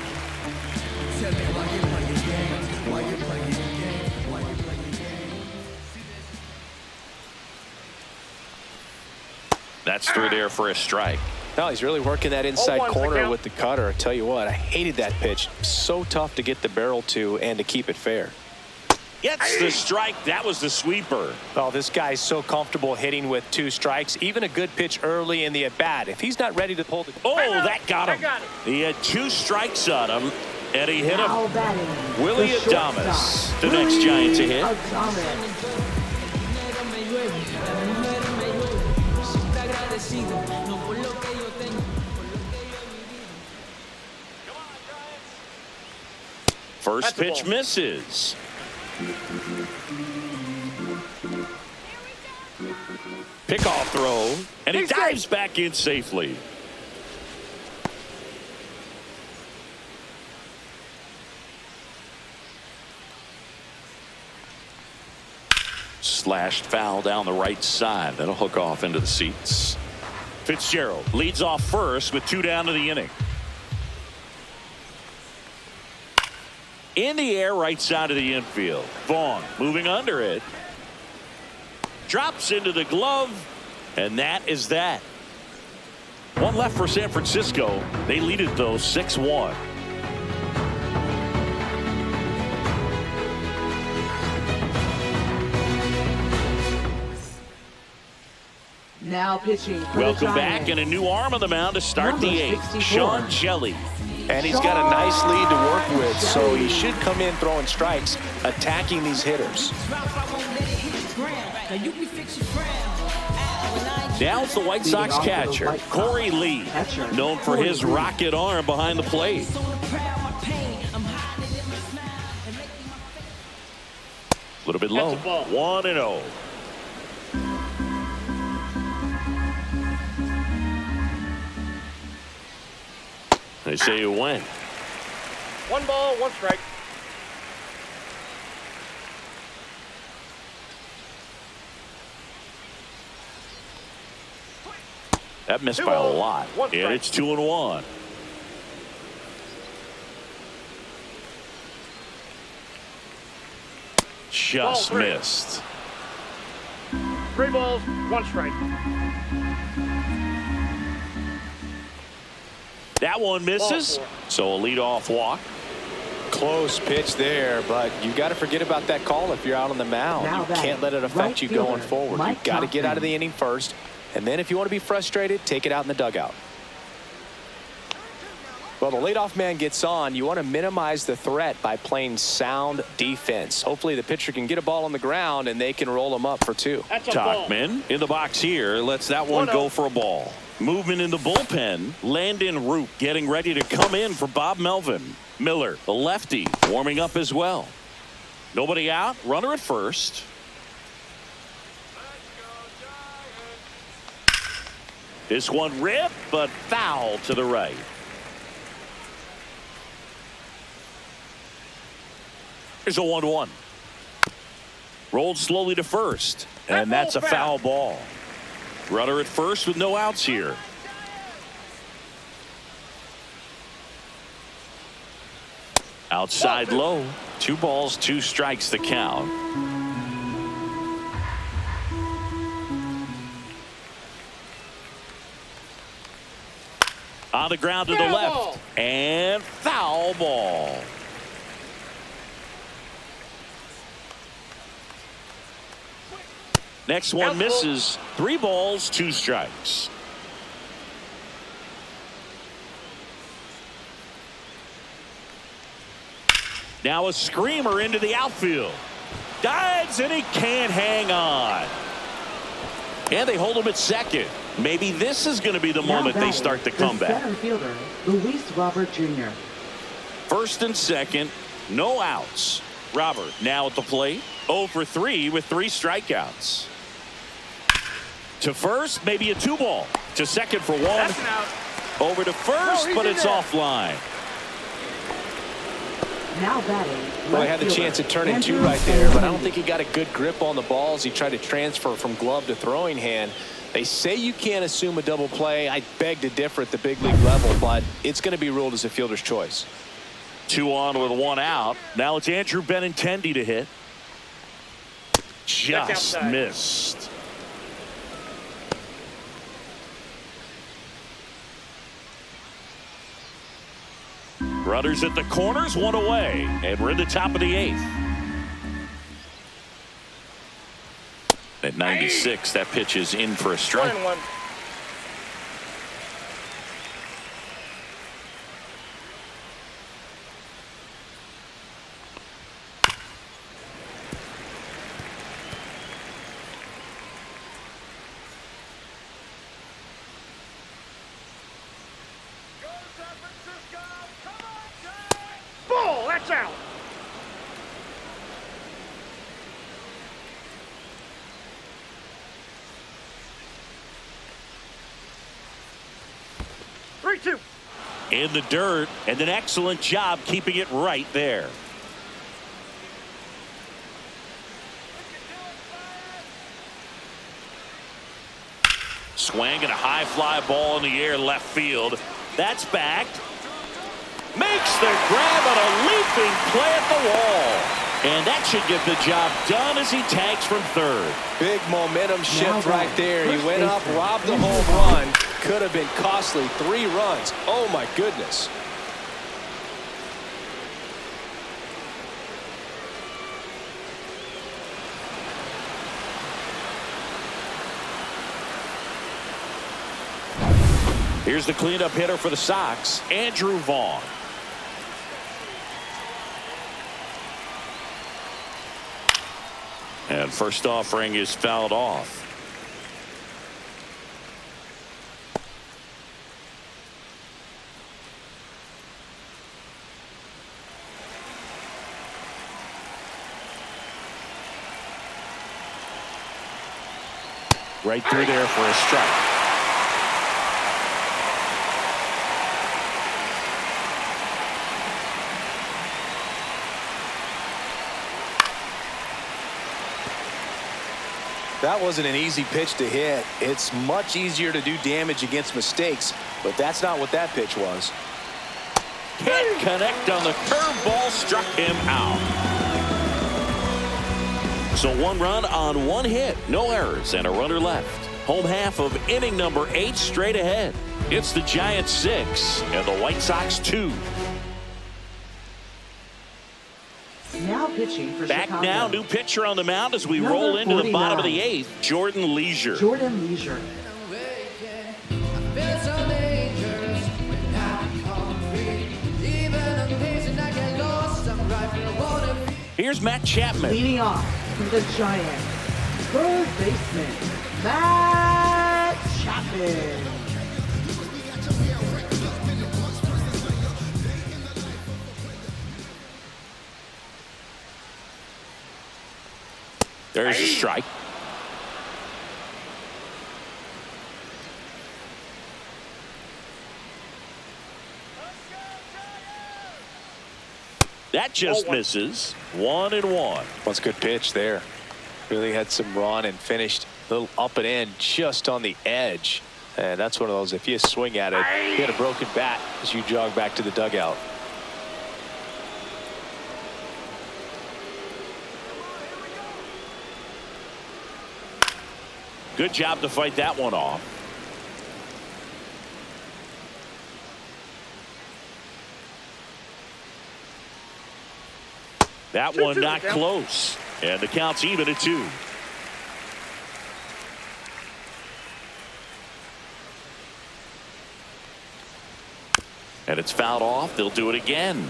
That's through there for a strike. No, he's really working that inside 0-1's the corner count. with the cutter. I tell you what, I hated that pitch. So tough to get the barrel to and to keep it fair. Gets the strike. That was the sweeper. Oh, this guy's so comfortable hitting with 2 strikes. Even a good pitch early in the at-bat. If he's not ready to pull the... Oh, that got him. I got it. He had 2 strikes on him, and he hit Now him. batting, Willie the shortstop, Adames, the next Willie Giant to hit. Adames. First That's a pitch ball. misses. Pickoff throw, and he He's dives safe. back in safely. Slashed foul down the right side. That'll hook off into the seats. Fitzgerald leads off first with 2 down to the inning. In the air, right side of the infield. Vaughn moving under it. Drops into the glove, and that is that. 1 left for San Francisco. They lead it, though, 6-1. Now pitching for Welcome the back, Giants. and a new arm on the mound to start Number the 8th. 64. Sean Shelley. And he's got a nice lead to work with, so he should come in throwing strikes, attacking these hitters. Now it's the White Sox Leading off for the catcher, White Sox. Corey Lee, Catcher, known for Corey his Lee. rocket arm behind the plate. A little bit low. That's a ball. 1-0. They say you win. 1 ball, 1 strike. That missed 2 by a balls, lot. 1 And strike. it's 2-1. Just Ball 3. missed. 3 balls, 1 strike. That one misses. Ball 4. So a leadoff walk. Close pitch there, but you got to forget about that call if you're out on the mound. Now You batting, can't let it affect right you going fielder, forward. Mike You've got to get Thompson. out of the inning first, and then if you want to be frustrated, take it out in the dugout. Well, the leadoff man gets on. You want to minimize the threat by playing sound defense. Hopefully the pitcher can get a ball on the ground and they can roll him up for 2. That's a ball. Talkman in the box here. Lets that one 1-0. go for a ball. Movement in the bullpen. Landon Root getting ready to come in for Bob Melvin. Miller, the lefty, warming up as well. Nobody out. Runner at first. This one ripped, but foul to the right. Here's a 1-1. Rolled slowly to first, and That that's a ball foul ball. Runner at first with no outs here. Outside low. 2 balls, 2 strikes the count. On the ground to the Foul left. ball. And foul ball. Next one Foul ball. misses. 3 balls, 2 strikes. Now a screamer into the outfield. Dives, and he can't hang on. And they hold him at second. Maybe this is going to be the Now moment they batting, start the the comeback. center fielder, Luis Robert Jr. First and second, no outs. Robert now at the plate, 0 for 3 with 3 strikeouts. To first, maybe a 2-ball. To second for 1. That's an out. Over to first, he's but in it's there. offline. Now batting. Well, right he had the fielder, chance to turn in 2 Andrew right there, but I don't Benintendi. think he got a good grip on the balls. He tried to transfer from glove to throwing hand. They say you can't assume a double play. I beg to differ at the big league level, but it's going to be ruled as a fielder's choice. 2 on with 1 out. Now it's Andrew Benintendi to hit. Just outside. missed. Runners at the corners, one away, and we're in the top of the 8th. At 96, that pitch is in for a strike. 1-1. Ball, that's out. Three-two. In the dirt, and an excellent job keeping it right there. Swing and a high fly ball in the air left field. That's backed. Makes the grab on a leaping play at the wall. And that should get the job done as he tags from third. Big momentum shift Now right there. He first went up, baseman. robbed the home run. Could have been costly. 3 runs. Oh, my goodness. Here's the cleanup hitter for the Sox, Andrew Vaughn. And first offering is fouled off. Right through there for a strike. That wasn't an easy pitch to hit. It's much easier to do damage against mistakes, but that's not what that pitch was. Can't connect on the curveball, struck him out. So 1 run on 1 hit, no errors, and a runner left. Home half of inning number 8 straight ahead. It's the Giants 6 and the White Sox 2. Now pitching for Back Chicago. now, new pitcher on the mound as we Number roll into the bottom of the 49. 8th, Jordan Leisure. Jordan Leisure. Here's Matt Chapman. Leading off for the Giants, third baseman, Matt Chapman. There's a strike. That just misses. 1-1. That's a good pitch there. Really had some run and finished a little up and in just on the edge. And that's one of those, if you swing at it, you get a broken bat as you jog back to the dugout. Good job to fight that one off. That one not close. And the count's even at 2. And it's fouled off. They'll do it again.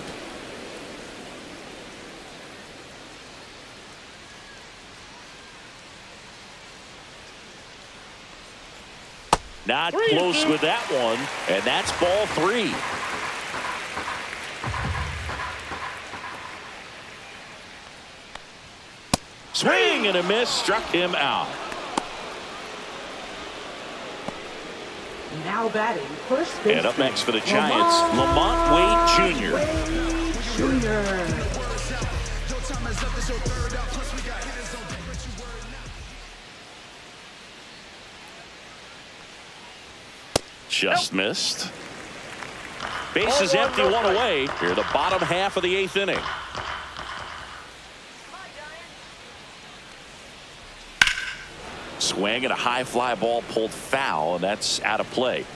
Not close with that one. And that's ball 3. Swing and a miss, struck him out. Now batting first baseman. And up next for the Giants, Lamont Wade Jr. Jr. Just missed. Bases empty, 1 away. Here, the bottom half of the 8th inning. Swing and a high fly ball pulled foul, and that's out of play.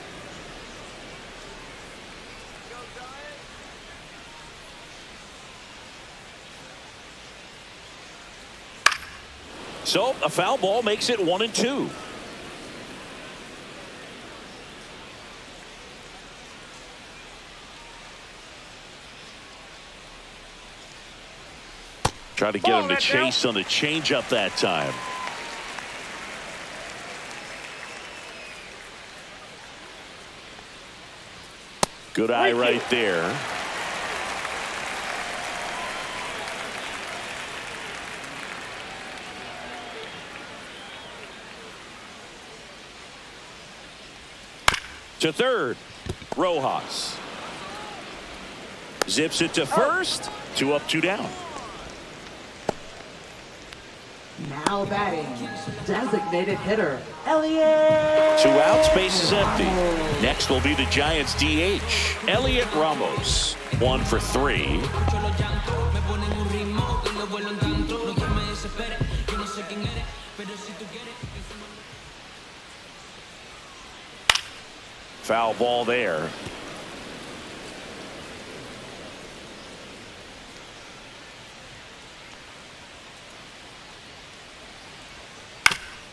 So a foul ball makes it 1-2. Try to get him to chase on the changeup that time. Good eye right there. To third, Rojas. Zips it to first. 2 up, 2 down. Now batting, designated hitter, Elliott. 2 outs, base is empty. Next will be the Giants DH, Elliott Ramos. 1 for 3. Foul ball there.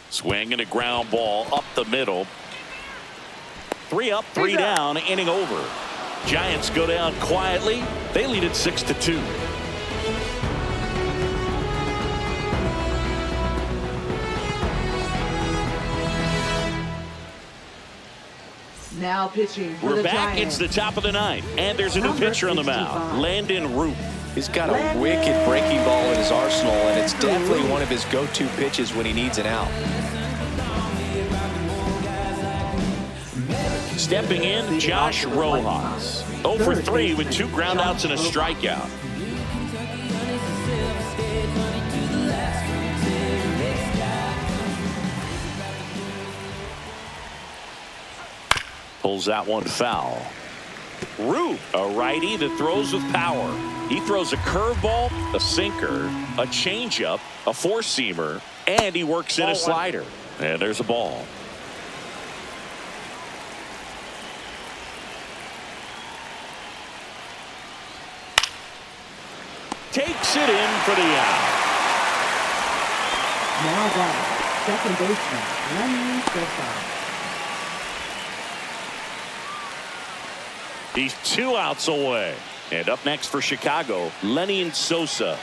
Swing and a ground ball up the middle. 3 up, 3 down, inning over. Giants go down quietly. They lead it 6-2. Now pitching for We're the back. Giants. It's the top of the ninth, and there's a new Number pitcher on the mound, 65. Landon Root. He's got a wicked breaking ball in his arsenal, and it's definitely one of his go-to pitches when he needs an out. Stepping in, Josh Rojas. 0 for 3 with 2 groundouts and a strikeout. Pulls that one foul. Root, a righty that throws with power. He throws a curveball, a sinker, a changeup, a four-seamer, and he works in a slider. And there's a ball. Takes it in for the out. Now batting, second baseman, Lenny Sosa. He's 2 outs away. And up next for Chicago, Lenny Sosa.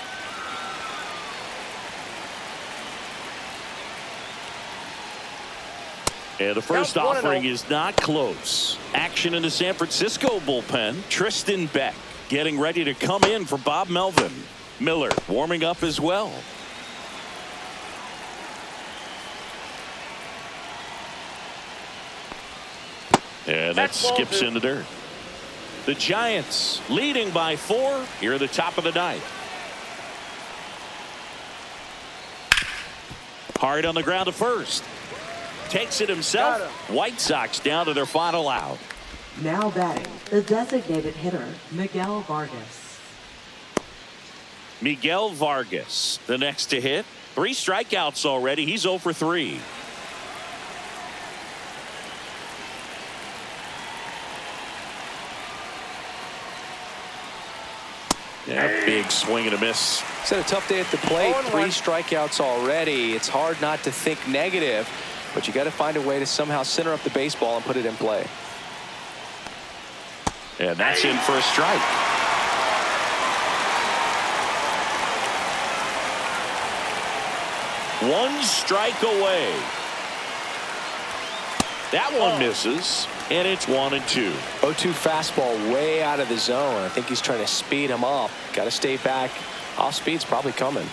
And the first offering is not close. Action in the San Francisco bullpen. Tristan Beck getting ready to come in for Bob Melvin. Miller warming up as well. And that skips in the dirt. The Giants leading by 4 here at the top of the ninth. Hard on the ground to first. Takes it himself. White Sox down to their final out. Now batting, the designated hitter, Miguel Vargas. Miguel Vargas, the next to hit. 3 strikeouts already. He's 0 for 3. Yeah, big swing and a miss. He's had a tough day at the plate. 3 strikeouts already. It's hard not to think negative, but you got to find a way to somehow center up the baseball and put it in play. And that's in for a strike. One strike away. That one misses, and it's 1-2. 0-2 fastball way out of the zone. I think he's trying to speed him up. Got to stay back. Off speed's probably coming.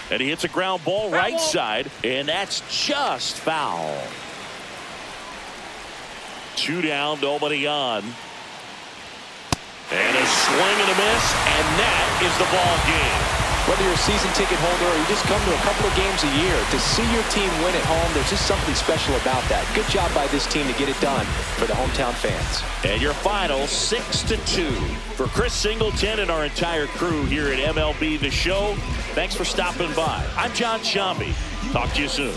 And he hits a ground ball right side, and that's just foul. 2 down, nobody on. And a swing and a miss, and that is the ball game. Whether you're a season ticket holder or you just come to a couple of games a year, to see your team win at home, there's just something special about that. Good job by this team to get it done for the hometown fans. And your final 6-2. For Chris Singleton and our entire crew here at MLB The Show, thanks for stopping by. I'm John Shambi. Talk to you soon.